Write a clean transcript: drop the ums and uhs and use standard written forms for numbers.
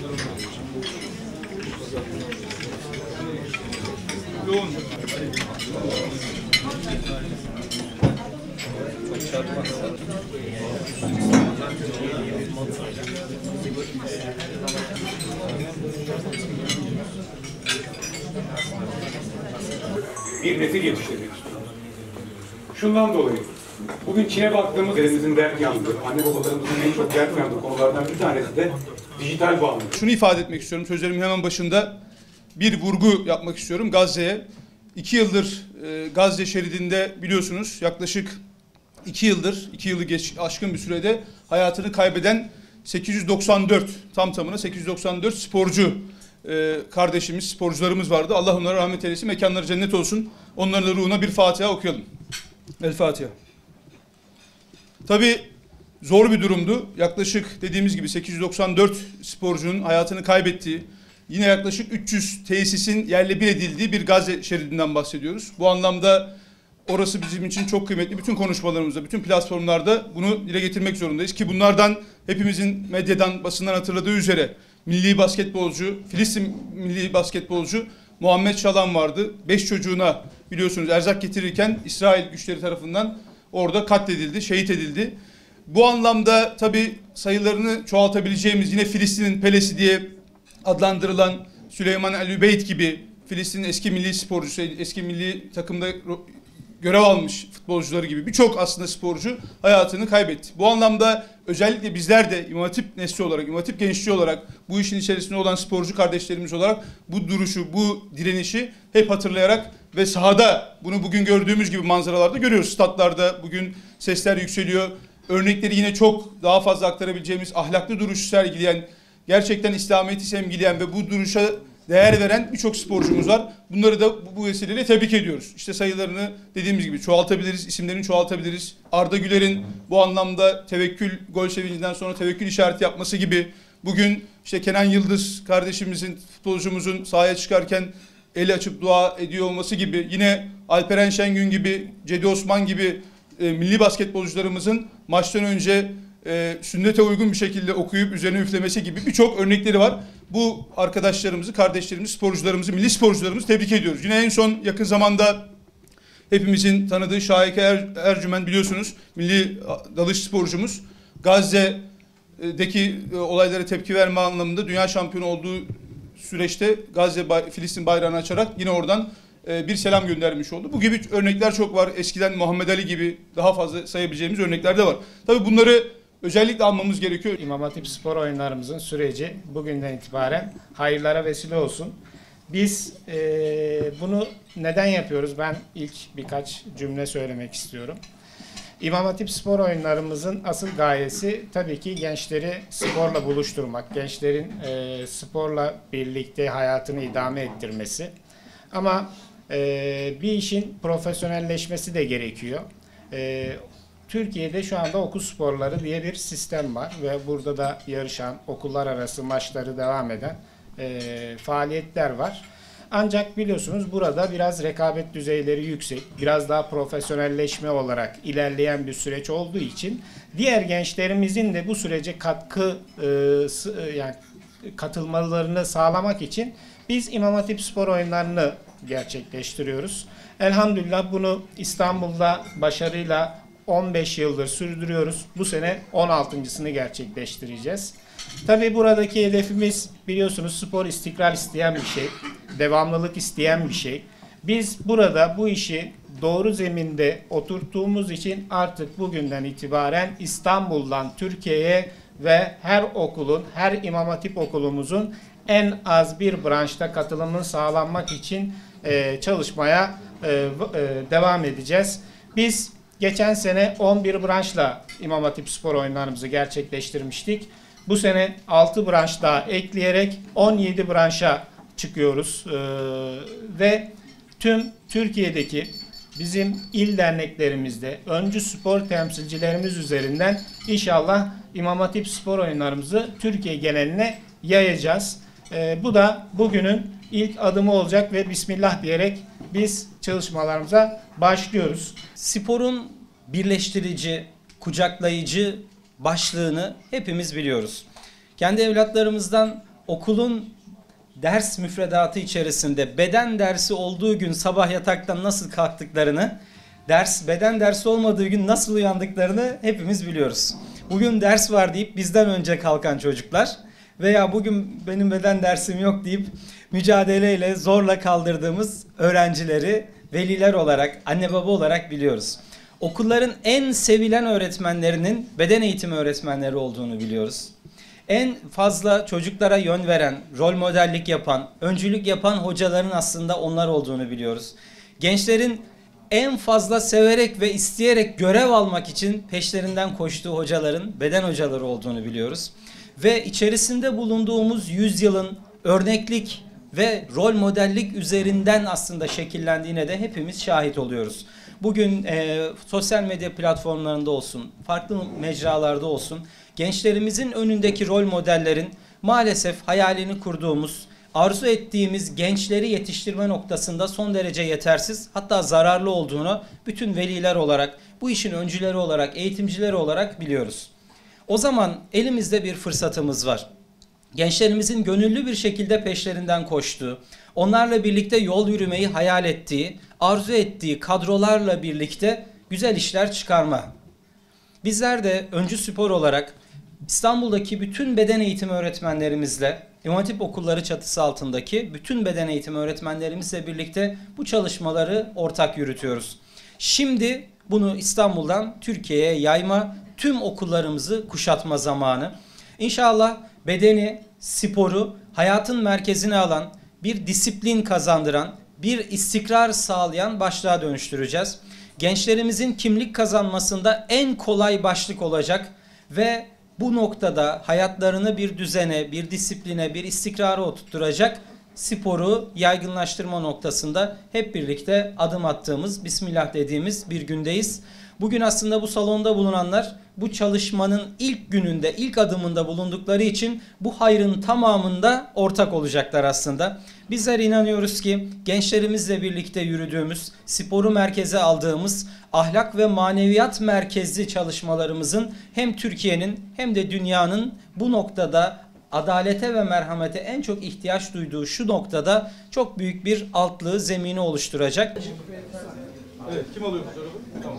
Bir nesil yetiştirmek istiyorum. Şundan dolayı, bugün Çin'e baktığımız elimizin dert yandığı, anne babalarımızın en çok dert yandığı konulardan bir tanesi de dijital bağımlılık. Şunu ifade etmek istiyorum, sözlerimin hemen başında bir vurgu yapmak istiyorum Gazze'ye. 2 yıldır Gazze şeridinde biliyorsunuz yaklaşık 2 yılı aşkın bir sürede hayatını kaybeden 894, tam tamına 894 sporcu kardeşimiz, sporcularımız vardı. Allah onlara rahmet eylesin, mekanları cennet olsun. Onların da ruhuna bir Fatiha okuyalım. El Fatiha. Tabii zor bir durumdu. Yaklaşık dediğimiz gibi 894 sporcunun hayatını kaybettiği, yine yaklaşık 300 tesisin yerle bir edildiği bir Gazze şeridinden bahsediyoruz. Bu anlamda orası bizim için çok kıymetli. Bütün konuşmalarımızda, bütün platformlarda bunu dile getirmek zorundayız. Ki bunlardan hepimizin medyadan, basından hatırladığı üzere milli basketbolcu, Filistin milli basketbolcu Muhammed Şalan vardı. 5 çocuğuna biliyorsunuz erzak getirirken İsrail güçleri tarafından orada katledildi, şehit edildi. Bu anlamda tabii sayılarını çoğaltabileceğimiz, yine Filistin'in Pelesi diye adlandırılan Süleyman El-Übeyd gibi Filistin'in eski milli sporcusu, eski milli takımda görev almış futbolcuları gibi birçok aslında sporcu hayatını kaybetti. Bu anlamda özellikle bizler de İmam Hatip nesli olarak, İmam Hatip gençliği olarak, bu işin içerisinde olan sporcu kardeşlerimiz olarak bu duruşu, bu direnişi hep hatırlayarak ve sahada bunu bugün gördüğümüz gibi manzaralarda görüyoruz. Statlarda bugün sesler yükseliyor. Örnekleri yine çok daha fazla aktarabileceğimiz ahlaklı duruş sergileyen, gerçekten İslamiyet'i sevgileyen ve bu duruşa değer veren birçok sporcumuz var. Bunları da bu vesileyle tebrik ediyoruz. İşte sayılarını dediğimiz gibi çoğaltabiliriz, isimlerini çoğaltabiliriz. Arda Güler'in bu anlamda tevekkül, gol sevincinden sonra tevekkül işareti yapması gibi. Bugün işte Kenan Yıldız kardeşimizin, futbolcumuzun sahaya çıkarken el açıp dua ediyor olması gibi. Yine Alperen Şengün gibi, Cedi Osman gibi milli basketbolcularımızın maçtan önce sünnete uygun bir şekilde okuyup üzerine üflemesi gibi birçok örnekleri var. Bu arkadaşlarımızı, kardeşlerimizi, sporcularımızı, milli sporcularımızı tebrik ediyoruz. Yine en son yakın zamanda hepimizin tanıdığı Şahika Ercümen biliyorsunuz, milli dalış sporcumuz. Gazze'deki olaylara tepki verme anlamında dünya şampiyonu olduğu süreçte Gazze Filistin bayrağını açarak yine oradan bir selam göndermiş oldu. Bu gibi örnekler çok var. Eskiden Muhammed Ali gibi daha fazla sayabileceğimiz örnekler de var. Tabii bunları özellikle almamız gerekiyor. İmam Hatip spor oyunlarımızın süreci bugünden itibaren hayırlara vesile olsun. Biz bunu neden yapıyoruz? Ben ilk birkaç cümle söylemek istiyorum. İmam Hatip spor oyunlarımızın asıl gayesi tabii ki gençleri sporla buluşturmak, gençlerin sporla birlikte hayatını idame ettirmesi. Ama bir işin profesyonelleşmesi de gerekiyor. Türkiye'de şu anda okul sporları diye bir sistem var ve burada da yarışan, okullar arası maçları devam eden faaliyetler var. Ancak biliyorsunuz burada biraz rekabet düzeyleri yüksek, biraz daha profesyonelleşme olarak ilerleyen bir süreç olduğu için diğer gençlerimizin de bu sürece katılmalarını sağlamak için biz İmam Hatip spor oyunlarını gerçekleştiriyoruz. Elhamdülillah bunu İstanbul'da başarıyla 15 yıldır sürdürüyoruz. Bu sene 16.sını gerçekleştireceğiz. Tabii buradaki hedefimiz biliyorsunuz spor istikrar isteyen bir şey, devamlılık isteyen bir şey. Biz burada bu işi doğru zeminde oturttuğumuz için artık bugünden itibaren İstanbul'dan Türkiye'ye ve her okulun, her İmam Hatip okulumuzun en az bir branşta katılımını sağlanmak için çalışmaya devam edeceğiz. Biz geçen sene 11 branşla İmam Hatip spor oyunlarımızı gerçekleştirmiştik. Bu sene 6 branş daha ekleyerek 17 branşa çıkıyoruz. Ve tüm Türkiye'deki bizim il derneklerimizde öncü spor temsilcilerimiz üzerinden inşallah İmam Hatip spor oyunlarımızı Türkiye geneline yayacağız. Bu da bugünün ilk adımı olacak ve Bismillah diyerek biz çalışmalarımıza başlıyoruz. Sporun birleştirici, kucaklayıcı başlığını hepimiz biliyoruz. Kendi evlatlarımızdan okulun ders müfredatı içerisinde beden dersi olduğu gün sabah yataktan nasıl kalktıklarını, beden dersi olmadığı gün nasıl uyandıklarını hepimiz biliyoruz. Bugün ders var deyip bizden önce kalkan çocuklar veya bugün benim beden dersim yok deyip mücadeleyle zorla kaldırdığımız öğrencileri veliler olarak, anne baba olarak biliyoruz. Okulların en sevilen öğretmenlerinin beden eğitimi öğretmenleri olduğunu biliyoruz. En fazla çocuklara yön veren, rol modellik yapan, öncülük yapan hocaların aslında onlar olduğunu biliyoruz. Gençlerin en fazla severek ve isteyerek görev almak için peşlerinden koştuğu hocaların beden hocaları olduğunu biliyoruz. Ve içerisinde bulunduğumuz yüzyılın örneklik ve rol modellik üzerinden aslında şekillendiğine de hepimiz şahit oluyoruz. Bugün sosyal medya platformlarında olsun, farklı mecralarda olsun, gençlerimizin önündeki rol modellerin maalesef hayalini kurduğumuz, arzu ettiğimiz gençleri yetiştirme noktasında son derece yetersiz, hatta zararlı olduğunu bütün veliler olarak, bu işin öncüleri olarak, eğitimcileri olarak biliyoruz. O zaman elimizde bir fırsatımız var. Gençlerimizin gönüllü bir şekilde peşlerinden koştuğu, onlarla birlikte yol yürümeyi hayal ettiği, arzu ettiği kadrolarla birlikte güzel işler çıkarma. Bizler de Öncü Spor olarak İstanbul'daki bütün beden eğitimi öğretmenlerimizle, İmam Hatip okulları çatısı altındaki bütün beden eğitimi öğretmenlerimizle birlikte bu çalışmaları ortak yürütüyoruz. Şimdi bunu İstanbul'dan Türkiye'ye yayma, tüm okullarımızı kuşatma zamanı. İnşallah bedeni, sporu hayatın merkezine alan, bir disiplin kazandıran, bir istikrar sağlayan başlığa dönüştüreceğiz. Gençlerimizin kimlik kazanmasında en kolay başlık olacak ve bu noktada hayatlarını bir düzene, bir disipline, bir istikrara oturtturacak sporu yaygınlaştırma noktasında hep birlikte adım attığımız, Bismillah dediğimiz bir gündeyiz. Bugün aslında bu salonda bulunanlar bu çalışmanın ilk gününde, ilk adımında bulundukları için bu hayrın tamamında ortak olacaklar aslında. Bizler inanıyoruz ki gençlerimizle birlikte yürüdüğümüz, sporu merkeze aldığımız, ahlak ve maneviyat merkezli çalışmalarımızın hem Türkiye'nin hem de dünyanın bu noktada adalete ve merhamete en çok ihtiyaç duyduğu şu noktada çok büyük bir altlığı, zemini oluşturacak. Evet, kim alıyor fotoğrafı? Tamam.